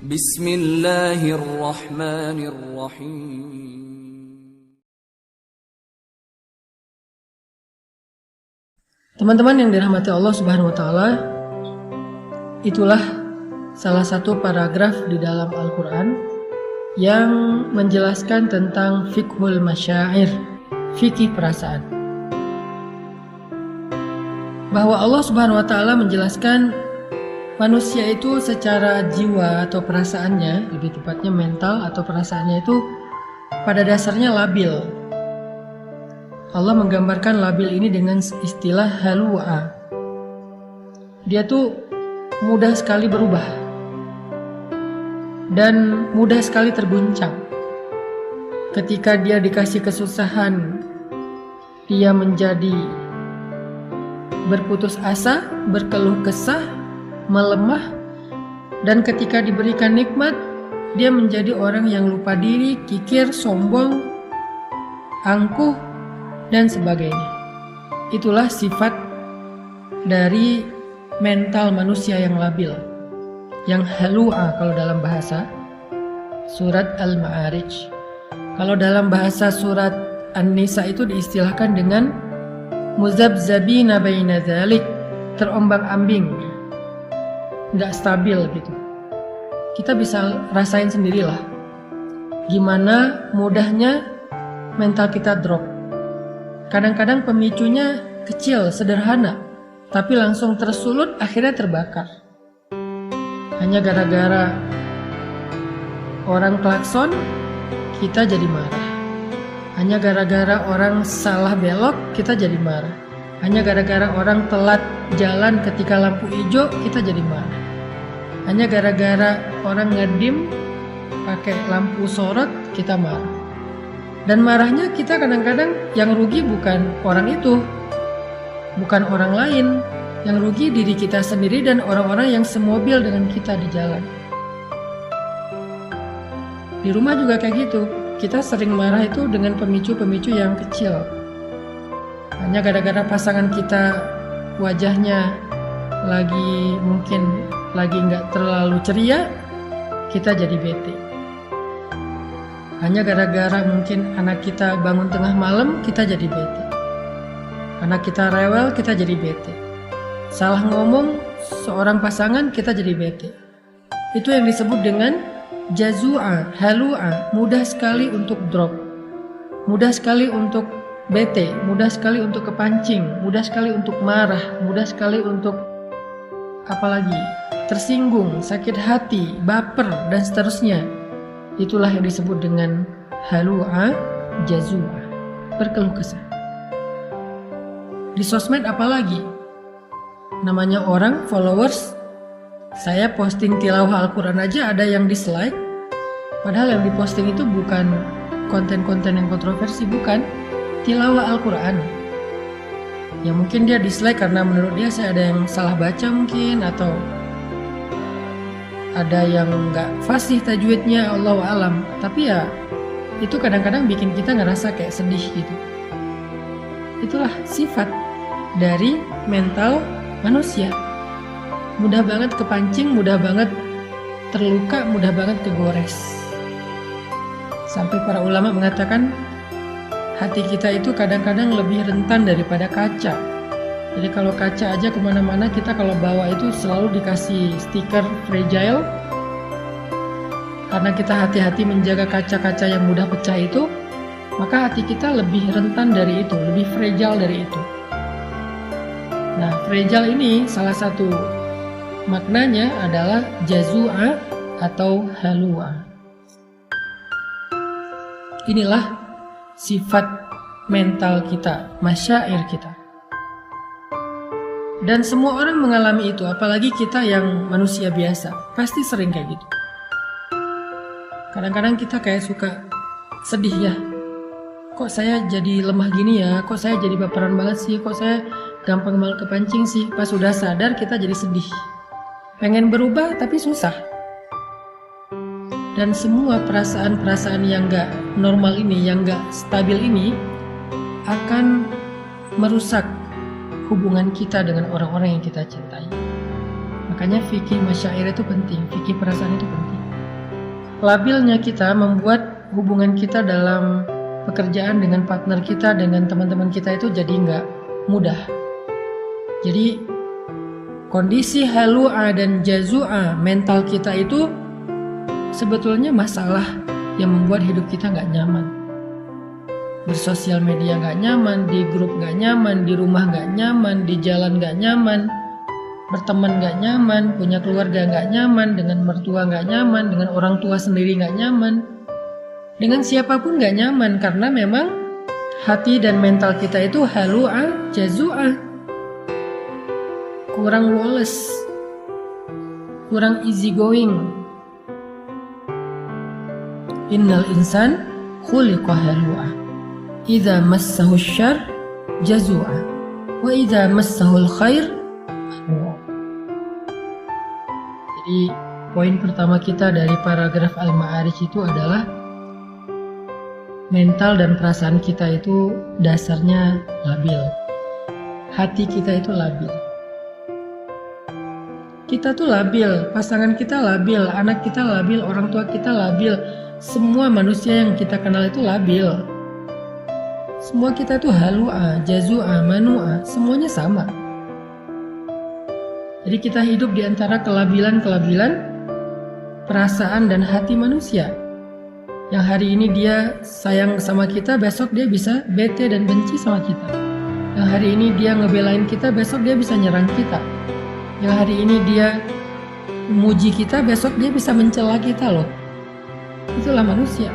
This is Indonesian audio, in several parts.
Bismillahirrahmanirrahim. Teman-teman yang dirahmati Allah Subhanahu wa taala, itulah salah satu paragraf di dalam Al-Qur'an yang menjelaskan tentang fiqhul masyair, fikih perasaan. Bahwa Allah Subhanahu wa taala menjelaskan manusia itu secara jiwa atau perasaannya, lebih tepatnya mental atau perasaannya itu pada dasarnya labil. Allah menggambarkan labil ini dengan istilah halua. Dia tuh mudah sekali berubah dan mudah sekali terguncang. Ketika dia dikasih kesusahan, dia menjadi berputus asa, berkeluh kesah, melemah, dan ketika diberikan nikmat, dia menjadi orang yang lupa diri, kikir, sombong, angkuh, dan sebagainya. Itulah sifat dari mental manusia yang labil, yang halua kalau dalam bahasa surat Al-Ma'arij. Kalau dalam bahasa surat An-Nisa itu diistilahkan dengan muzabzabina baina dzalik, terombang-ambing, nggak stabil gitu. Kita bisa rasain sendirilah gimana mudahnya mental kita drop. Kadang-kadang pemicunya kecil, sederhana, tapi langsung tersulut, akhirnya terbakar. Hanya gara-gara orang klakson, kita jadi marah. Hanya gara-gara orang salah belok, kita jadi marah. Hanya gara-gara orang telat jalan ketika lampu hijau, kita jadi marah. Hanya gara-gara orang ngedim pakai lampu sorot, kita marah. Dan marahnya kita kadang-kadang yang rugi bukan orang itu, bukan orang lain. Yang rugi diri kita sendiri dan orang-orang yang semobil dengan kita di jalan. Di rumah juga kayak gitu. Kita sering marah itu dengan pemicu-pemicu yang kecil. Hanya gara-gara pasangan kita wajahnya mungkin lagi nggak terlalu ceria, kita jadi bete. Hanya gara-gara mungkin anak kita bangun tengah malam, kita jadi bete. Anak kita rewel, kita jadi bete. Salah ngomong seorang pasangan, kita jadi bete. Itu yang disebut dengan jazua, halua, mudah sekali untuk drop, mudah sekali untuk bete, mudah sekali untuk kepancing, mudah sekali untuk marah, mudah sekali untuk apalagi tersinggung, sakit hati, baper, dan seterusnya. Itulah yang disebut dengan halua, jazua, berkeluh kesah. Di sosmed apalagi? Namanya orang, followers. Saya posting tilawah Al-Quran aja ada yang dislike. Padahal yang diposting itu bukan konten-konten yang kontroversi, bukan. Tilawah Al-Quran. Ya mungkin dia dislike karena menurut dia saya ada yang salah baca mungkin, atau ada yang gak fasih tajwidnya, Allahu a'lam. Tapi ya itu kadang-kadang bikin kita ngerasa kayak sedih gitu. Itulah sifat dari mental manusia. Mudah banget kepancing, mudah banget terluka, mudah banget kegores. Sampai para ulama mengatakan hati kita itu kadang-kadang lebih rentan daripada kaca. Jadi kalau kaca aja kemana-mana, kita kalau bawa itu selalu dikasih stiker fragile. Karena kita hati-hati menjaga kaca-kaca yang mudah pecah itu, maka hati kita lebih rentan dari itu, lebih fragile dari itu. Nah, fragile ini salah satu maknanya adalah jazua atau halua. Inilah sifat mental kita, masyair kita. Dan semua orang mengalami itu, apalagi kita yang manusia biasa, pasti sering kayak gitu. Kadang-kadang kita kayak suka sedih ya. Kok saya jadi lemah gini ya? Kok saya jadi baperan banget sih? Kok saya gampang malah kepancing sih? Pas sudah sadar kita jadi sedih. Pengen berubah tapi susah. Dan semua perasaan-perasaan yang gak normal ini, yang gak stabil ini akan merusak hubungan kita dengan orang-orang yang kita cintai. Makanya fikih masyair itu penting, fikih perasaan itu penting. labilnya kita membuat hubungan kita dalam pekerjaan dengan partner kita, dengan teman-teman kita itu jadi nggak mudah. Jadi kondisi halu'a dan jazu'a mental kita itu sebetulnya masalah yang membuat hidup kita nggak nyaman. Bersosial media nggak nyaman, di grup nggak nyaman, di rumah nggak nyaman, di jalan nggak nyaman, berteman nggak nyaman, punya keluarga nggak nyaman, dengan mertua nggak nyaman, dengan orang tua sendiri nggak nyaman, dengan siapapun nggak nyaman, karena memang hati dan mental kita itu halu'a, jazu'a, kurang woles, kurang easy going. Innal insan khuliqa halu'a, idza massahu syarr jazu'a, wa idza massahu khair manu'a. Jadi poin pertama kita dari paragraf Al-Ma'arij itu adalah mental dan perasaan kita itu dasarnya labil. Hati kita itu labil. Kita tuh labil, pasangan kita labil, anak kita labil, orang tua kita labil. Semua manusia yang kita kenal itu labil. Semua kita tuh halu'a, jazu'a, manu'a, semuanya sama. Jadi kita hidup di antara kelabilan-kelabilan perasaan dan hati manusia. Yang hari ini dia sayang sama kita, besok dia bisa bete dan benci sama kita. Yang hari ini dia ngebelain kita, besok dia bisa nyerang kita. Yang hari ini dia memuji kita, besok dia bisa mencela kita loh. Itulah manusia.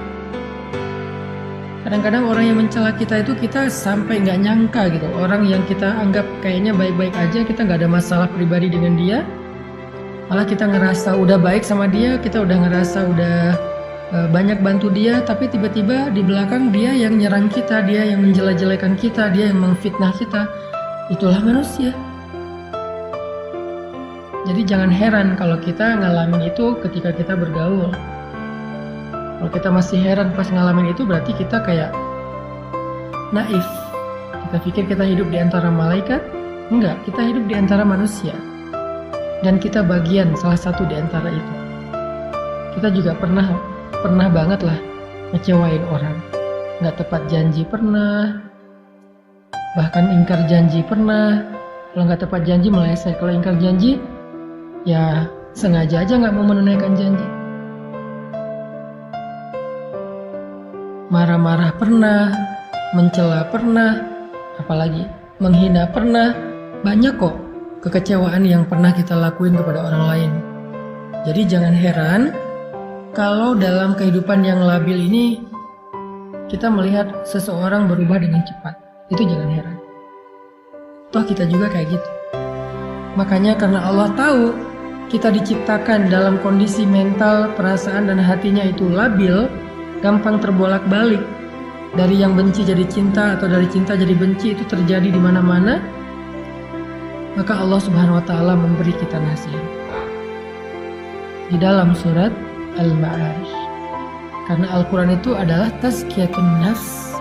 Kadang-kadang orang yang mencela kita itu kita sampai nggak nyangka gitu. Orang yang kita anggap kayaknya baik-baik aja, kita nggak ada masalah pribadi dengan dia, malah kita ngerasa udah baik sama dia, kita udah ngerasa udah banyak bantu dia, tapi tiba-tiba di belakang dia yang nyerang kita, dia yang menjelek-jelekan kita, dia yang memfitnah kita. Itulah manusia. Jadi jangan heran kalau kita ngalamin itu ketika kita bergaul. Kalau kita masih heran pas ngalamin itu, berarti kita kayak naif. Kita pikir kita hidup di antara malaikat. Enggak, kita hidup di antara manusia. Dan kita bagian salah satu di antara itu. Kita juga pernah banget lah ngecewain orang. Nggak tepat janji pernah. Bahkan ingkar janji pernah. Kalau nggak tepat janji meleset. Kalau ingkar janji, ya sengaja aja nggak mau menunaikan janji. Marah-marah pernah, mencela pernah, apalagi menghina pernah. Banyak kok kekecewaan yang pernah kita lakuin kepada orang lain. Jadi jangan heran kalau dalam kehidupan yang labil ini kita melihat seseorang berubah dengan cepat. Itu jangan heran. Toh kita juga kayak gitu. Makanya karena Allah tahu kita diciptakan dalam kondisi mental, perasaan dan hatinya itu labil, gampang terbolak-balik, dari yang benci jadi cinta atau dari cinta jadi benci, itu terjadi di mana-mana. Maka Allah Subhanahu wa taala memberi kita nasihat di dalam surat Al-Ma'arij. Karena Al-Qur'an itu adalah tazkiyatun nafs,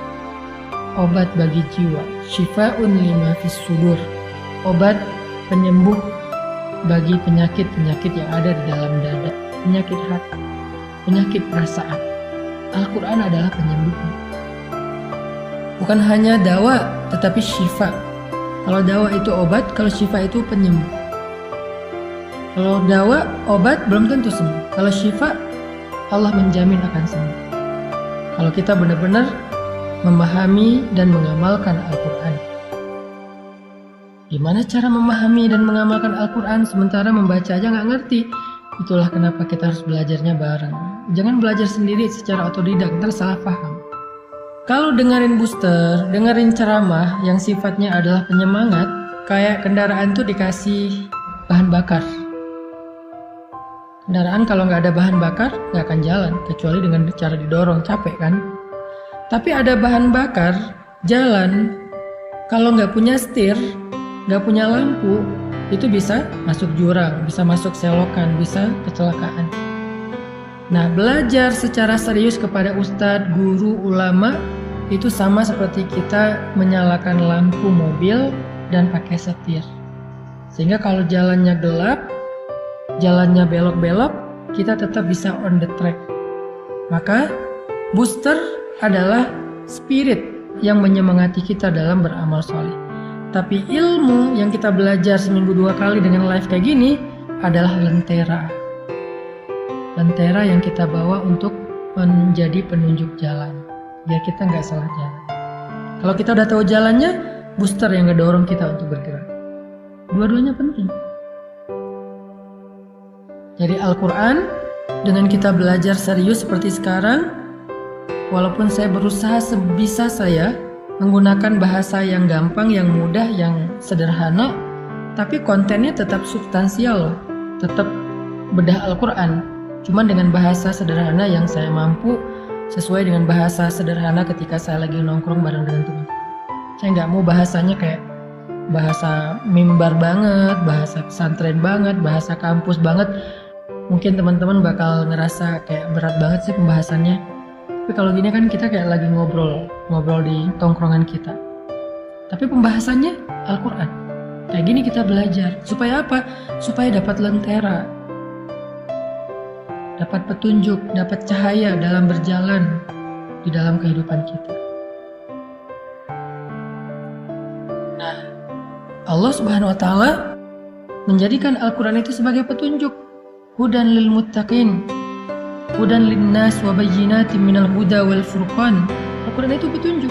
obat bagi jiwa, syifa'un lima fis sudur, obat penyembuh bagi penyakit-penyakit yang ada di dalam dada, penyakit hati, penyakit perasaan. Al-Quran adalah penyembuhnya. Bukan hanya dawa, tetapi syifa. Kalau dawa itu obat, kalau syifa itu penyembuh. Kalau dawa, obat belum tentu sembuh. Kalau syifa, Allah menjamin akan sembuh. Kalau kita benar-benar memahami dan mengamalkan Al-Quran. Gimana cara memahami dan mengamalkan Al-Quran sementara membaca aja nggak ngerti? Itulah kenapa kita harus belajarnya bareng. Jangan belajar sendiri secara otodidak, ntar salah paham. Kalau dengerin booster, dengerin ceramah yang sifatnya adalah penyemangat, kayak kendaraan tuh dikasih bahan bakar. Kendaraan kalau nggak ada bahan bakar, nggak akan jalan, kecuali dengan cara didorong, capek kan? Tapi ada bahan bakar, jalan. Kalau nggak punya setir, nggak punya lampu, itu bisa masuk jurang, bisa masuk selokan, bisa kecelakaan. Nah, belajar secara serius kepada ustadz, guru, ulama itu sama seperti kita menyalakan lampu mobil dan pakai setir. Sehingga kalau jalannya gelap, jalannya belok-belok, kita tetap bisa on the track. Maka booster adalah spirit yang menyemangati kita dalam beramal soleh. Tapi ilmu yang kita belajar seminggu 2 kali dengan live kayak gini adalah lentera. Lentera yang kita bawa untuk menjadi penunjuk jalan, biar kita nggak salah jalan. Kalau kita udah tahu jalannya, booster yang ngedorong kita untuk bergerak. Dua-duanya penting. Jadi Al-Quran, dengan kita belajar serius seperti sekarang, walaupun saya berusaha sebisa saya menggunakan bahasa yang gampang, yang mudah, yang sederhana, tapi kontennya tetap substansial loh, tetap bedah Al-Quran. Cuman dengan bahasa sederhana yang saya mampu, sesuai dengan bahasa sederhana ketika saya lagi nongkrong bareng dengan teman. Saya nggak mau bahasanya kayak bahasa mimbar banget, bahasa pesantren banget, bahasa kampus banget. Mungkin teman-teman bakal ngerasa kayak berat banget sih pembahasannya. Tapi kalau gini kan kita kayak lagi ngobrol di tongkrongan kita. Tapi pembahasannya Al-Quran. Kayak gini kita belajar. Supaya apa? Supaya dapat lentera, dapat petunjuk, dapat cahaya dalam berjalan di dalam kehidupan kita. Nah, Allah Subhanahu wa Ta'ala menjadikan Al-Quran itu sebagai petunjuk. Hudan lil muttaqin, hudan lin nas wa bayyinatin minal huda wal furqan. Al-Quran itu petunjuk.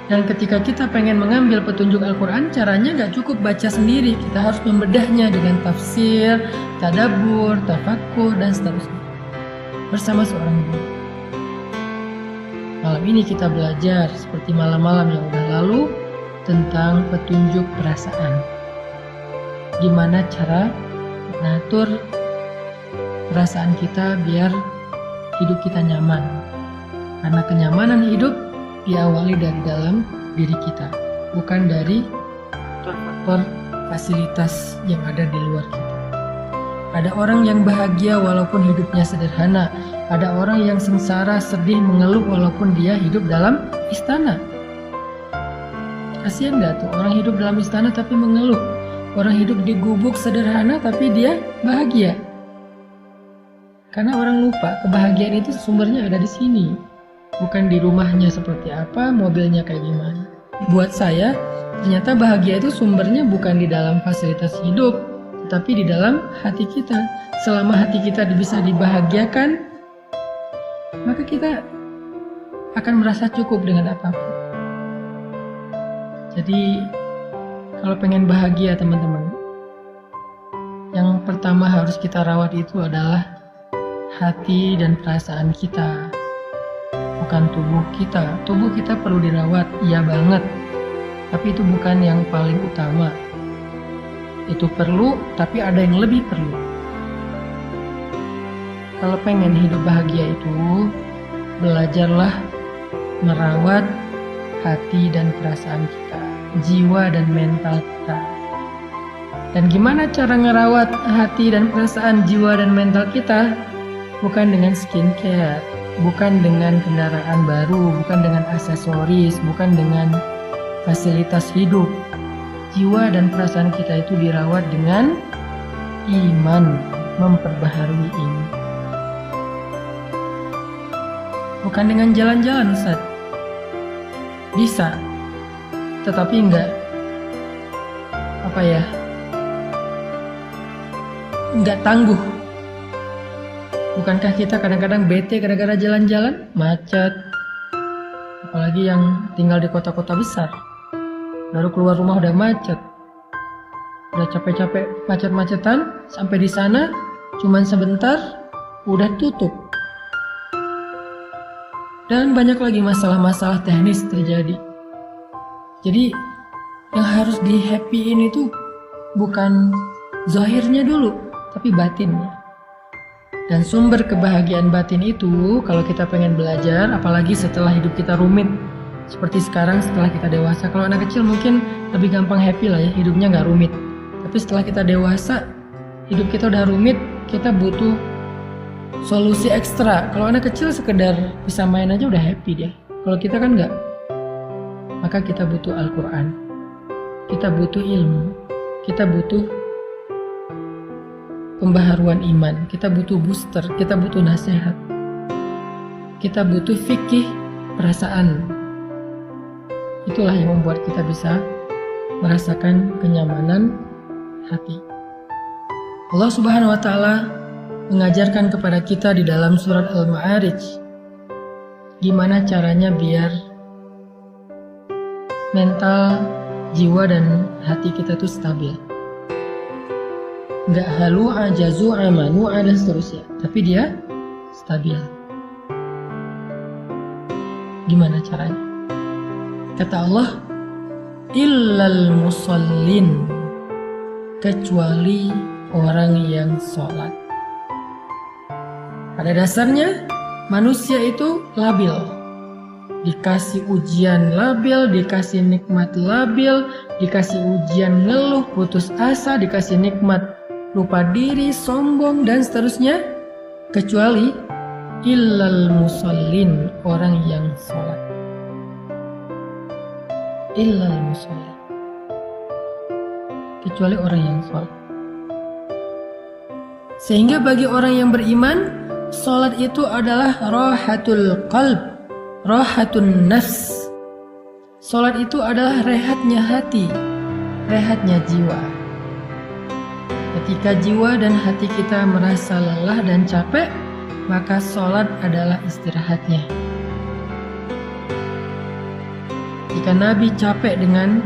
Dan ketika kita pengen mengambil petunjuk Al-Quran, caranya gak cukup baca sendiri. Kita harus membedahnya dengan tafsir, tadabbur, tafakkur, dan seterusnya. Bersama seorang guru. Malam ini kita belajar seperti malam-malam yang udah lalu tentang petunjuk perasaan. Gimana cara mengatur perasaan kita biar hidup kita nyaman. Karena kenyamanan hidup diawali dari dalam diri kita, bukan dari faktor fasilitas yang ada di luar kita. Ada orang yang bahagia walaupun hidupnya sederhana. Ada orang yang sengsara, sedih, mengeluh walaupun dia hidup dalam istana. Kasihan gak tuh orang hidup dalam istana tapi mengeluh. Orang hidup di gubuk sederhana tapi dia bahagia. Karena orang lupa kebahagiaan itu sumbernya ada di sini. Bukan di rumahnya seperti apa, mobilnya kayak gimana. Buat saya, ternyata bahagia itu sumbernya bukan di dalam fasilitas hidup, tetapi di dalam hati kita. Selama hati kita bisa dibahagiakan, maka kita akan merasa cukup dengan apapun. Jadi, kalau pengen bahagia teman-teman, yang pertama harus kita rawat itu adalah hati dan perasaan kita. Bukan tubuh kita. Tubuh kita perlu dirawat, iya banget. Tapi itu bukan yang paling utama. Itu perlu, tapi ada yang lebih perlu. Kalau pengen hidup bahagia itu, belajarlah merawat hati dan perasaan kita, jiwa dan mental kita. Dan gimana cara ngerawat hati dan perasaan, jiwa dan mental kita? Bukan dengan skincare, bukan dengan kendaraan baru, bukan dengan aksesoris, bukan dengan fasilitas hidup. Jiwa dan perasaan kita itu dirawat dengan iman, memperbaharui ini. Bukan dengan jalan-jalan, Ustaz. Bisa, tetapi enggak tangguh. Bukankah kita kadang-kadang bete gara-gara jalan-jalan, macet, apalagi yang tinggal di kota-kota besar. Baru keluar rumah udah macet, udah capek-capek macet-macetan, sampai di sana cuman sebentar udah tutup. Dan banyak lagi masalah-masalah teknis terjadi. Jadi yang harus di happyin itu bukan zahirnya dulu, tapi batinnya. Dan sumber kebahagiaan batin itu kalau kita pengen belajar, apalagi setelah hidup kita rumit seperti sekarang setelah kita dewasa. Kalau anak kecil mungkin lebih gampang happy lah ya, hidupnya gak rumit. Tapi setelah kita dewasa, hidup kita udah rumit, kita butuh solusi ekstra. Kalau anak kecil sekedar bisa main aja udah happy dia. Kalau kita kan gak. Maka kita butuh Al-Quran, kita butuh ilmu, kita butuh pembaharuan iman, kita butuh booster, kita butuh nasihat. kita butuh fikih perasaan. Itulah yang membuat kita bisa merasakan kenyamanan hati. Allah Subhanahu wa Ta'ala mengajarkan kepada kita di dalam surat Al-Ma'arij gimana caranya biar mental, jiwa dan hati kita tuh stabil. Nggak halu'a, jazu'a, manu'a dan seterusnya, tapi dia stabil. Gimana caranya? Kata Allah, illal musallin, kecuali orang yang sholat. Pada dasarnya manusia itu labil, dikasih ujian labil, dikasih nikmat labil, dikasih ujian ngeluh, putus asa, dikasih nikmat lupa diri, sombong dan seterusnya, kecuali illal musallin, orang yang sholat. Illal musallin, kecuali orang yang sholat. Sehingga bagi orang yang beriman, sholat itu adalah rahatul qalb, rahatun nafs. Sholat itu adalah rehatnya hati, rehatnya jiwa. Ketika jiwa dan hati kita merasa lelah dan capek, maka sholat adalah istirahatnya. Jika Nabi capek dengan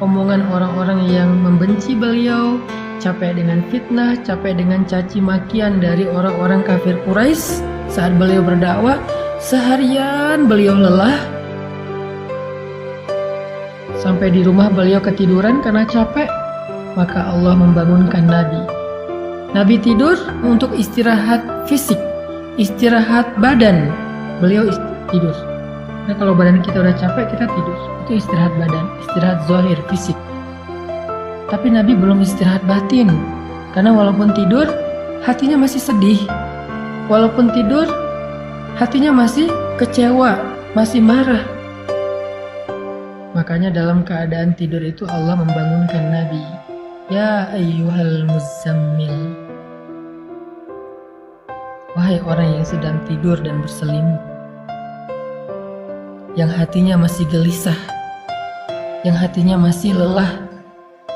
omongan orang-orang yang membenci beliau, capek dengan fitnah, capek dengan caci makian dari orang-orang kafir Quraisy saat beliau berdakwah, seharian beliau lelah, sampai di rumah beliau ketiduran karena capek, maka Allah membangunkan Nabi. Nabi tidur untuk istirahat fisik, istirahat badan, beliau tidur. Nah, kalau badan kita udah capek, kita tidur. Itu istirahat badan, istirahat zahir, fisik. Tapi Nabi belum istirahat batin. Karena walaupun tidur, hatinya masih sedih. Walaupun tidur, hatinya masih kecewa, masih marah. Makanya dalam keadaan tidur itu Allah membangunkan Nabi. Ya ayyuhal muzammil. Wahai orang yang sedang tidur dan berselimut, yang hatinya masih gelisah, yang hatinya masih lelah,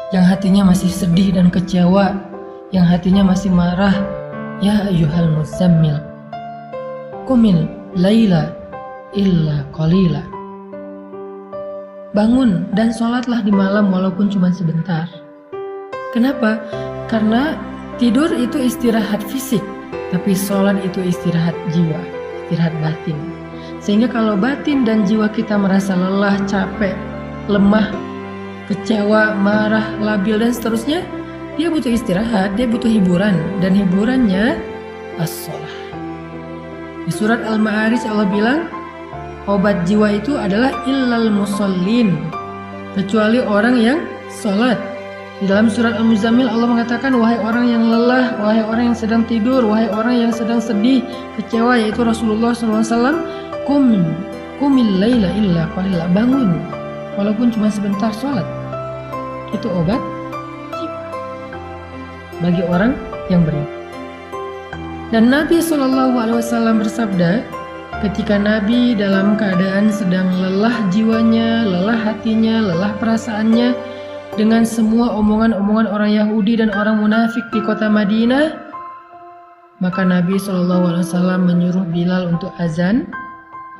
yang hatinya masih sedih dan kecewa, yang hatinya masih marah. Ya ayyuhal muzammil, qumil laila illa qalila. Bangun dan sholatlah di malam walaupun cuma sebentar. Kenapa? Karena tidur itu istirahat fisik, tapi sholat itu istirahat jiwa, istirahat batin. Sehingga kalau batin dan jiwa kita merasa lelah, capek, lemah, kecewa, marah, labil dan seterusnya, dia butuh istirahat, dia butuh hiburan, dan hiburannya as-sholah. Di surat Al-Ma'arij Allah bilang, obat jiwa itu adalah illal musallin, kecuali orang yang sholat. Di dalam surat Al-Muzammil Allah mengatakan, wahai orang yang lelah, wahai orang yang sedang tidur, wahai orang yang sedang sedih, kecewa, yaitu Rasulullah SAW, Qumil laila illa qalila, bangun walaupun cuma sebentar sholat. Itu obat jiwa bagi orang yang beriman. Dan Nabi SAW bersabda, ketika Nabi dalam keadaan sedang lelah jiwanya, lelah hatinya, lelah perasaannya dengan semua omongan-omongan orang Yahudi dan orang munafik di kota Madinah, maka Nabi SAW menyuruh Bilal untuk azan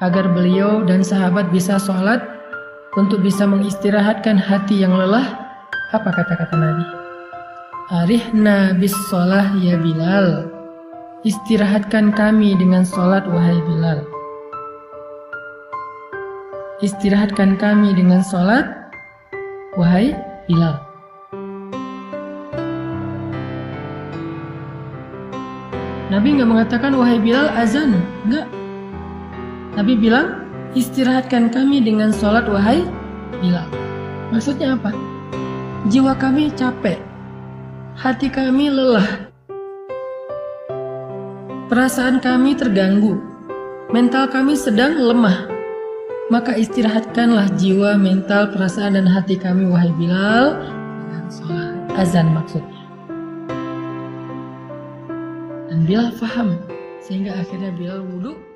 agar beliau dan sahabat bisa sholat untuk bisa mengistirahatkan hati yang lelah. Apa kata-kata Nabi? Arihna bis sholah ya Bilal, istirahatkan kami dengan sholat wahai Bilal. Istirahatkan kami dengan sholat wahai Bilal. Nabi nggak mengatakan wahai Bilal azan, nggak. Nabi bilang, istirahatkan kami dengan sholat wahai Bilal. Maksudnya apa? Jiwa kami capek, hati kami lelah, perasaan kami terganggu, mental kami sedang lemah. Maka istirahatkanlah jiwa, mental, perasaan dan hati kami wahai Bilal dengan sholat. Azan maksudnya. Dan Bilal faham, sehingga akhirnya Bilal wudhu